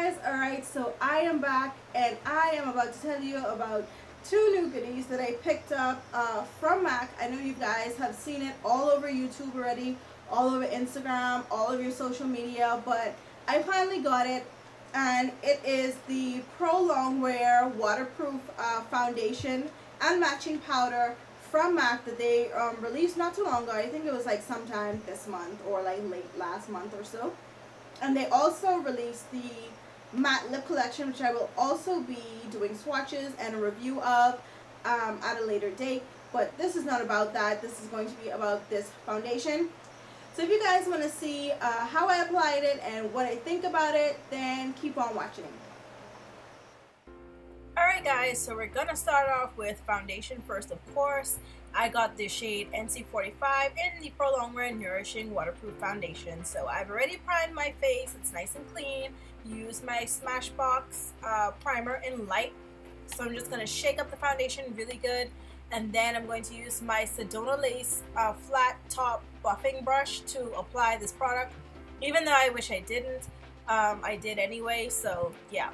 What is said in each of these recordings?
guys, alright, so I am back and I am about to tell you about two new goodies that I picked up from MAC. I know you guys have seen it all over YouTube already, all over Instagram, all over your social media, but I finally got it, and it is the Prolongwear waterproof foundation and matching powder from MAC that they released not too long ago. I think it was like sometime this month or like late last month or so. And they also released the matte lip collection, which I will also be doing swatches and a review of at a later date. But this is not about that. This is going to be about this foundation. So if you guys want to see how I applied it and what I think about it, then keep on watching. Alright guys, so we're gonna start off with foundation first, of course. I got the shade NC45 in the Prolongwear Nourishing Waterproof Foundation. So I've already primed my face, it's nice and clean. Use my Smashbox primer in light. So I'm just gonna shake up the foundation really good. And then I'm going to use my Sedona Lace flat top buffing brush to apply this product. Even though I wish I didn't, I did anyway, so yeah.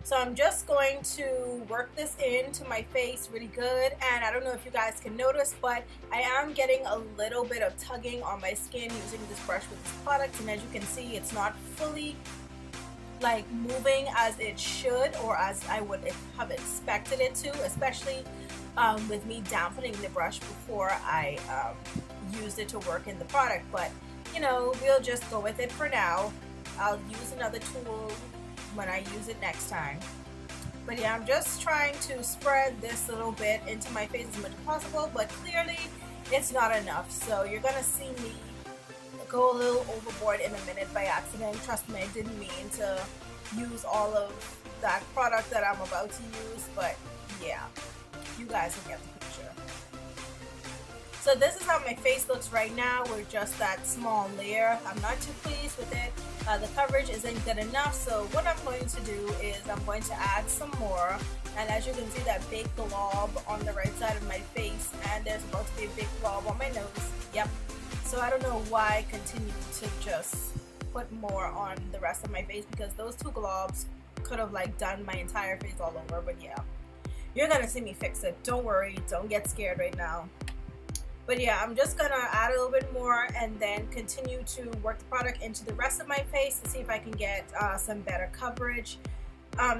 So I'm just going to work this into my face really good, and I don't know if you guys can notice, but I am getting a little bit of tugging on my skin using this brush with this product, and as you can see, it's not fully like moving as it should or as I would have expected it to, especially with me dampening the brush before I used it to work in the product. But you know, we'll just go with it for now. I'll use another tool when I use it next time. But yeah, I'm just trying to spread this little bit into my face as much as possible, but clearly it's not enough. So you're gonna see me go a little overboard in a minute by accident. Trust me, I didn't mean to use all of that product that I'm about to use, but yeah, you guys will get the picture. So this is how my face looks right now with just that small layer. I'm not too pleased with it. The coverage isn't good enough, so what I'm going to do is I'm going to add some more. And as you can see, that big glob on the right side of my face, and there's about to be a big glob on my nose. Yep. So I don't know why I continue to just put more on the rest of my face, because those two globs could have like done my entire face all over. But yeah, you're gonna see me fix it. Don't worry, don't get scared right now. But yeah, I'm just gonna add a little bit more and then continue to work the product into the rest of my face to see if I can get some better coverage.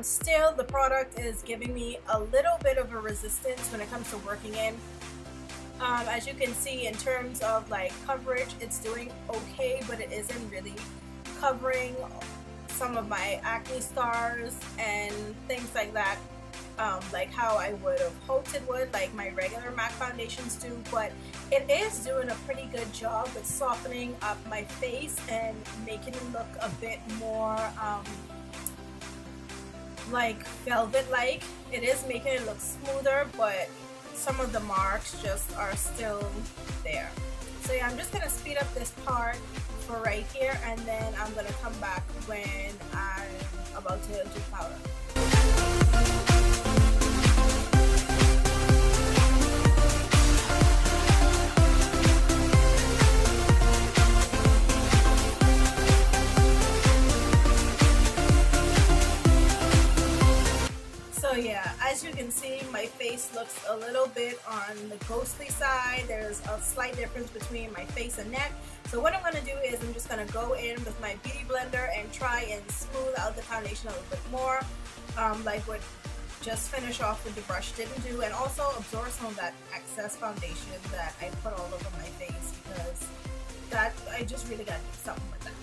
Still, the product is giving me a little bit of a resistance when it comes to working in. As you can see, in terms of like coverage, it's doing okay, but it isn't really covering some of my acne scars and things like that. Like how I would have hoped it would, like my regular MAC foundations do, but it is doing a pretty good job with softening up my face and making it look a bit more like velvet-like. It is making it look smoother, but some of the marks just are still there. So yeah, I'm just gonna speed up this part for right here, and then I'm gonna come back when I'm about to do powder. So yeah, as you can see, my face looks a little bit on the ghostly side. There's a slight difference between my face and neck. So what I'm going to do is I'm just going to go in with my beauty blender and try and smooth out the foundation a little bit more, like what just finish off with the brush didn't do, and also absorb some of that excess foundation that I put all over my face, because that I just really got to do something with that.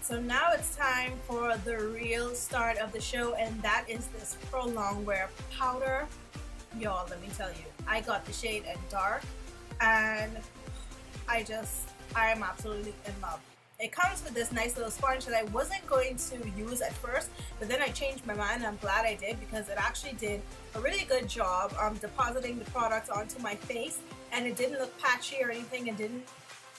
So now it's time for the real start of the show, and that is this Prolongwear powder. Y'all, let me tell you, I got the shade in dark, and I am absolutely in love. It comes with this nice little sponge that I wasn't going to use at first, but then I changed my mind, and I'm glad I did, because it actually did a really good job depositing the product onto my face, and it didn't look patchy or anything. It didn't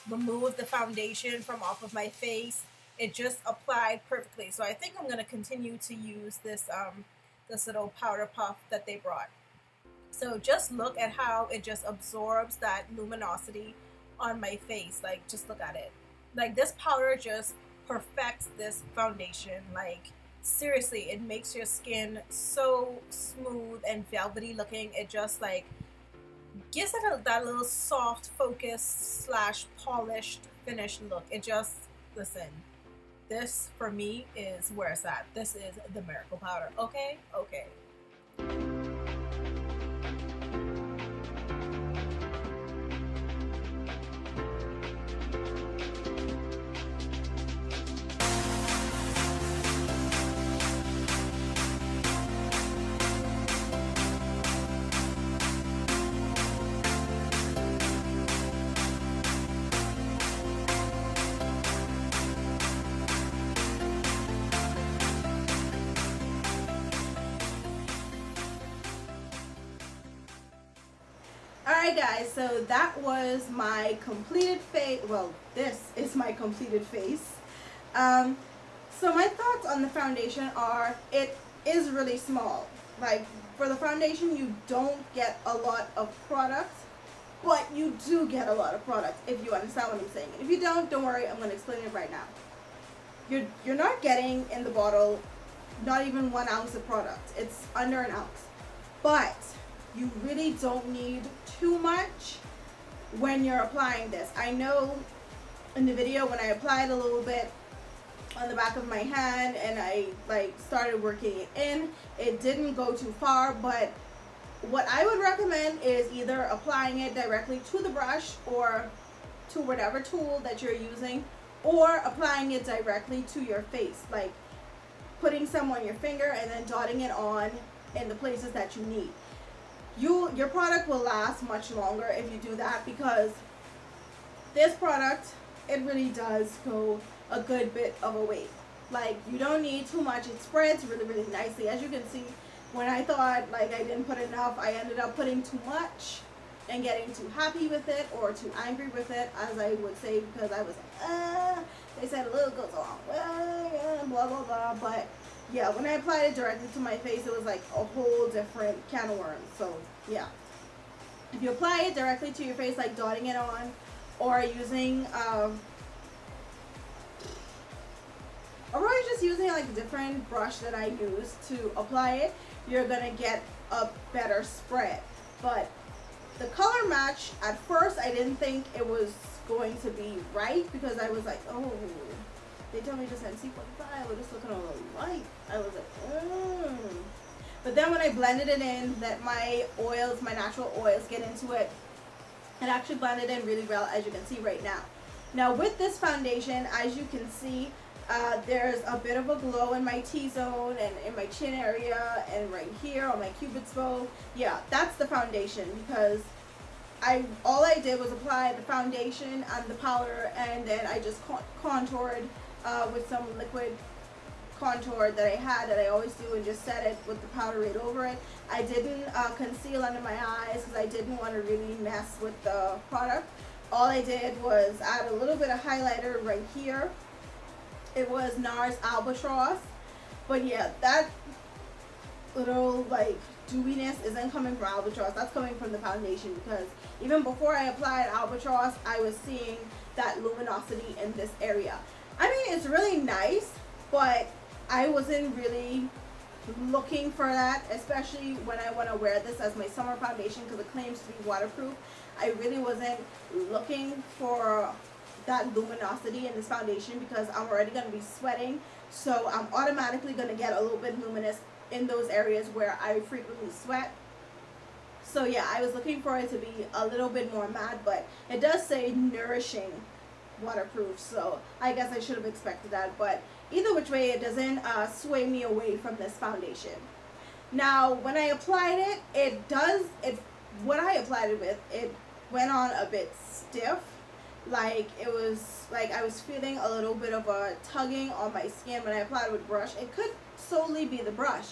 remove the foundation from off of my face. It just applied perfectly. So I think I'm going to continue to use this this little powder puff that they brought. So just look at how it just absorbs that luminosity on my face. Like, just look at it. Like, this powder just perfects this foundation. Like, seriously, it makes your skin so smooth and velvety looking. It just like gives it that little soft focus slash polished finished look. It just, listen, this for me is where it's at. This is the miracle powder. Okay. Alright guys, so that was my completed face. Well, this is my completed face. So my thoughts on the foundation are, it is really small. Like, for the foundation, you don't get a lot of product, but you do get a lot of product, if you understand what I'm saying. If you don't worry, I'm going to explain it right now. You're not getting in the bottle not even 1 ounce of product. It's under an ounce. But you really don't need too much when you're applying this. I know in the video when I applied a little bit on the back of my hand and I like started working it in, it didn't go too far, but what I would recommend is either applying it directly to the brush or to whatever tool that you're using, or applying it directly to your face, like putting some on your finger and then dotting it on in the places that you need. Your product will last much longer if you do that, because this product, it really does go a good bit of a way. Like, you don't need too much. It spreads really nicely. As you can see, when I thought like I didn't put enough, I ended up putting too much and getting too happy with it, or too angry with it, as I would say, because I was like, they said a little goes a long way, blah blah blah. But yeah, when I applied it directly to my face, it was like a whole different can of worms. So yeah, if you apply it directly to your face, like dotting it on, or using or just using like a different brush that I use to apply it, you're gonna get a better spread. But the color match, at first I didn't think it was going to be right, because I was like, oh, they told me just NC45, we're just looking a little light. I was like, But then when I blended it in, that my oils, my natural oils get into it, it actually blended in really well, as you can see right now. Now with this foundation, as you can see, there's a bit of a glow in my T-zone and in my chin area and right here on my cupid's bow. Yeah, that's the foundation, because all I did was apply the foundation and the powder, and then I just contoured with some liquid contour that I had, that I always do, and just set it with the powder right over it. I didn't conceal under my eyes, because I didn't want to really mess with the product. All I did was add a little bit of highlighter right here. It was NARS Albatross, but yeah, that little like dewiness isn't coming from Albatross, that's coming from the foundation, because even before I applied Albatross, I was seeing that luminosity in this area. I mean, it's really nice, but I wasn't really looking for that, especially when I want to wear this as my summer foundation, because it claims to be waterproof. I really wasn't looking for that luminosity in this foundation, because I'm already going to be sweating, so I'm automatically going to get a little bit luminous in those areas where I frequently sweat. So yeah, I was looking for it to be a little bit more matte, but it does say nourishing waterproof, so I guess I should have expected that. But either which way, it doesn't sway me away from this foundation. Now when I applied it, what I applied it with, it went on a bit stiff. Like, it was like I was feeling a little bit of a tugging on my skin when I applied it with brush. It could solely be the brush,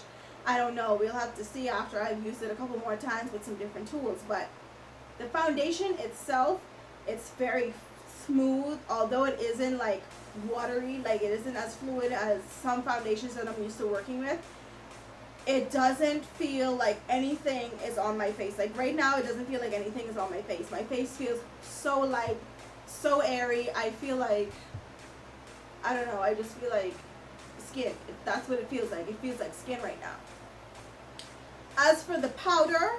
I don't know, we'll have to see after I've used it a couple more times with some different tools. But the foundation itself, it's very smooth, although it isn't like watery, like it isn't as fluid as some foundations that I'm used to working with. it doesn't feel like anything is on my face. Like right now, it doesn't feel like anything is on my face. My face feels so light, so airy. I feel like, I don't know, I just feel like skin. That's what it feels like. It feels like skin right now. As for the powder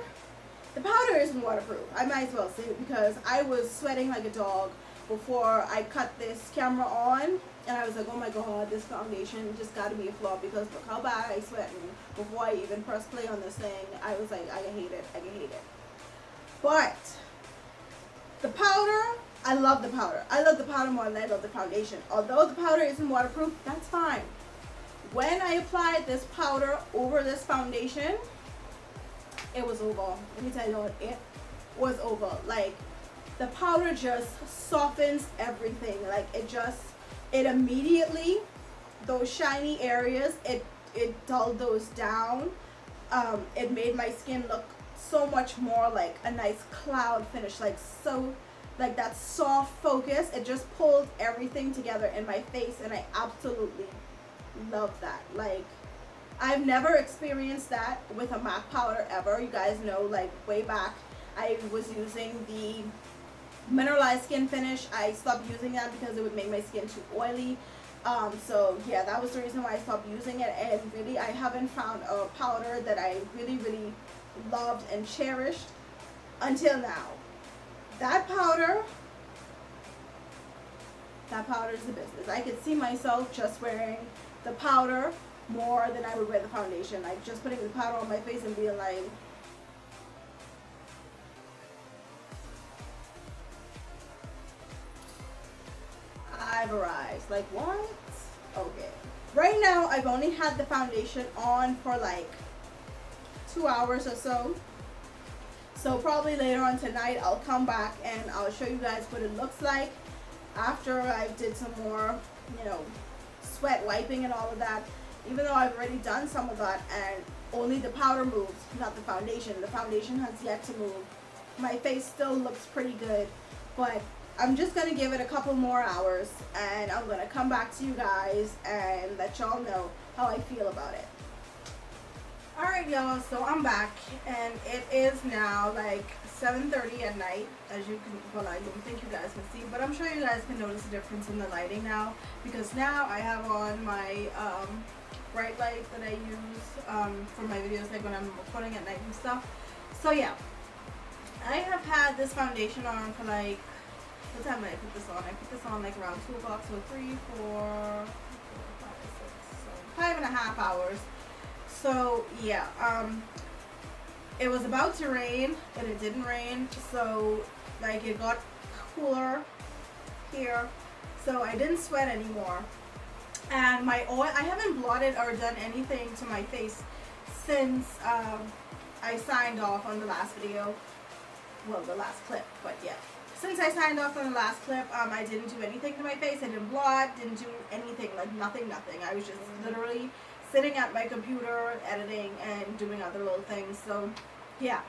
isn't waterproof. I might as well say it, because I was sweating like a dog before I cut this camera on, and I was like, oh my god, this foundation just got to be a flop, because look how bad I sweat. And before I even press play on this thing, I was like, I hate it, I hate it. But the powder, I love the powder. I love the powder more than I love the foundation. Although the powder isn't waterproof, that's fine. When I applied this powder over this foundation, it was over. Let me tell you what, it was over. Like, the powder just softens everything. Like, it immediately, those shiny areas, it dulled those down. It made my skin look so much more like a nice cloud finish, like that soft focus. It just pulled everything together in my face, and I absolutely love that. Like, I've never experienced that with a MAC powder ever. You guys know, like, way back I was using the mineralized skin finish. I stopped using that because it would make my skin too oily. So yeah, that was the reason why I stopped using it. And really, I haven't found a powder that I really loved and cherished until now. That powder is the business. I could see myself just wearing the powder more than I would wear the foundation. Like, just putting the powder on my face and being like, I've arrived. Like, what? Okay. Right now, I've only had the foundation on for like 2 hours or so. So probably later on tonight, I'll come back and I'll show you guys what it looks like after I did some more, you know, sweat wiping and all of that. Even though I've already done some of that, and only the powder moves, not the foundation. The foundation has yet to move. My face still looks pretty good, but I'm just going to give it a couple more hours, and I'm going to come back to you guys and let y'all know how I feel about it. Alright y'all, so I'm back, and it is now like 7:30 at night, as you can, well, I don't think you guys can see, but I'm sure you guys can notice the difference in the lighting now, because now I have on my bright light that I use for my videos, like when I'm recording at night and stuff. So yeah, I have had this foundation on for like, what time did I put this on? I put this on like around 2 o'clock, so 3, 4, 5, 6, 7, 5.5 hours. So yeah, it was about to rain, but it didn't rain, so like it got cooler here, so I didn't sweat anymore. And my oil, I haven't blotted or done anything to my face since I signed off on the last video, well, the last clip, but yeah. Since I signed off on the last clip, I didn't do anything to my face. I didn't blot, didn't do anything, like nothing. I was just literally sitting at my computer, editing and doing other little things. So yeah,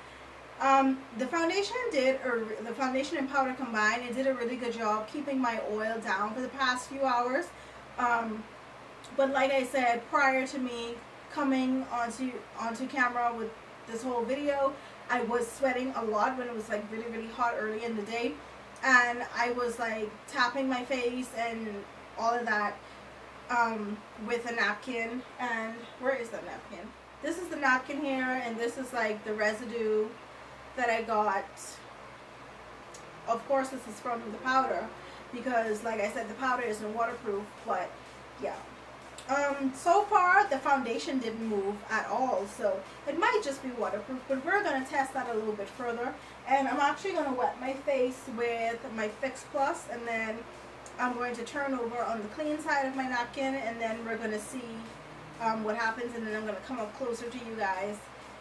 the foundation the foundation and powder combined, it did a really good job keeping my oil down for the past few hours. But like I said, prior to me coming onto camera with this whole video, I was sweating a lot when it was like really hot early in the day, and I was like tapping my face and all of that with a napkin. And where is that napkin? This is the napkin here, and this is like the residue that I got. Of course, this is from the powder, because like I said, the powder isn't waterproof. But yeah, so far the foundation didn't move at all, so it might just be waterproof, but we're going to test that a little bit further. And I'm actually going to wet my face with my Fix Plus, and then I'm going to turn over on the clean side of my napkin, and then we're going to see what happens. And then I'm going to come up closer to you guys,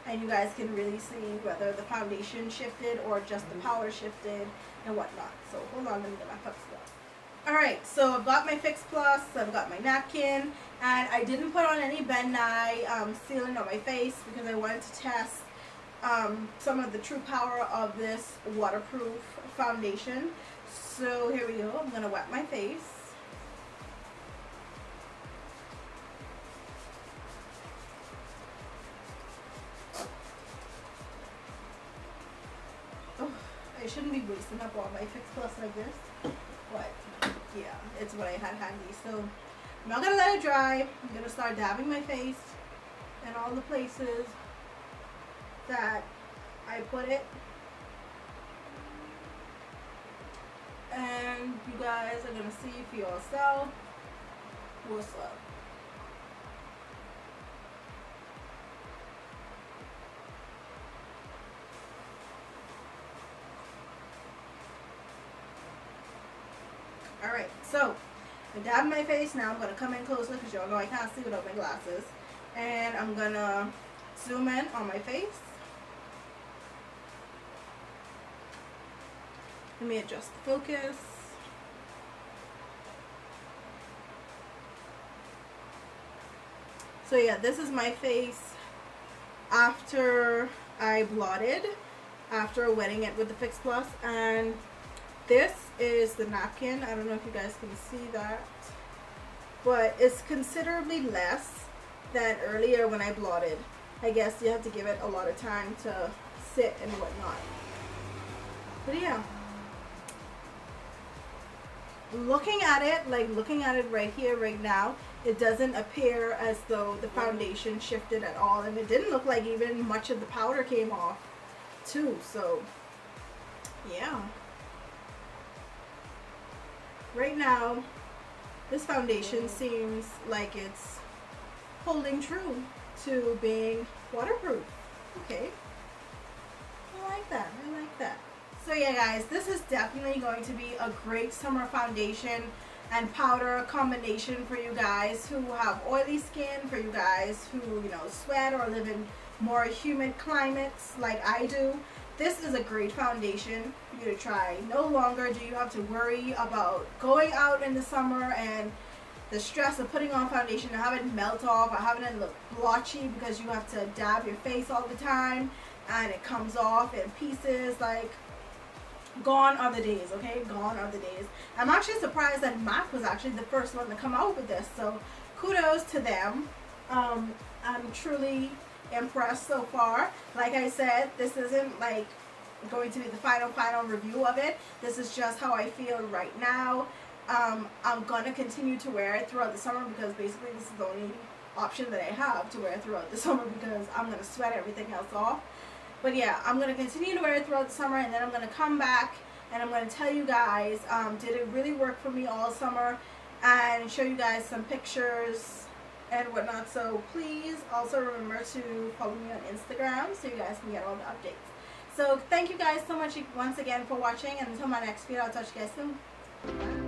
and you guys can really see whether the foundation shifted or just the powder shifted and whatnot. So hold on, let me get my Fix Plus. Alright, so I've got my Fix Plus, I've got my napkin, and I didn't put on any Ben Nye sealant on my face because I wanted to test some of the true power of this waterproof foundation. So here we go, I'm going to wet my face. I shouldn't be wasting up all my Fix Plus like this, but yeah, it's what I had handy. So I'm not gonna let it dry. I'm gonna start dabbing my face in all the places that I put it. And you guys are gonna see for yourself what's up. Alright, so I dabbed my face. Now I'm gonna come in closer because y'all know I can't see without my glasses. And I'm gonna zoom in on my face. Let me adjust the focus. So yeah, this is my face after I blotted, after wetting it with the Fix Plus. And this is the napkin. I don't know if you guys can see that, but it's considerably less than earlier when I blotted. I guess you have to give it a lot of time to sit and whatnot. But yeah, looking at it, like looking at it right here, right now, it doesn't appear as though the foundation shifted at all, and it didn't look like even much of the powder came off too. So yeah, right now this foundation seems like it's holding true to being waterproof. Okay, I like that. I like that. So yeah guys, this is definitely going to be a great summer foundation and powder combination for you guys who have oily skin, for you guys who, you know, sweat or live in more humid climates like I do. This is a great foundation for you to try. No longer do you have to worry about going out in the summer and the stress of putting on foundation and having it melt off or having it look blotchy because you have to dab your face all the time and it comes off in pieces. Like, gone are the days, okay? Gone are the days. I'm actually surprised that MAC was actually the first one to come out with this, so kudos to them. I'm truly impressed so far. Like I said, this isn't like going to be the final review of it. This is just how I feel right now. I'm gonna continue to wear it throughout the summer because basically this is the only option that I have to wear throughout the summer because I'm gonna sweat everything else off. But yeah, I'm going to continue to wear it throughout the summer, and then I'm going to come back and I'm going to tell you guys, did it really work for me all summer, and show you guys some pictures and whatnot. So please also remember to follow me on Instagram so you guys can get all the updates. So thank you guys so much once again for watching, and until my next video, I'll touch you guys soon. Bye.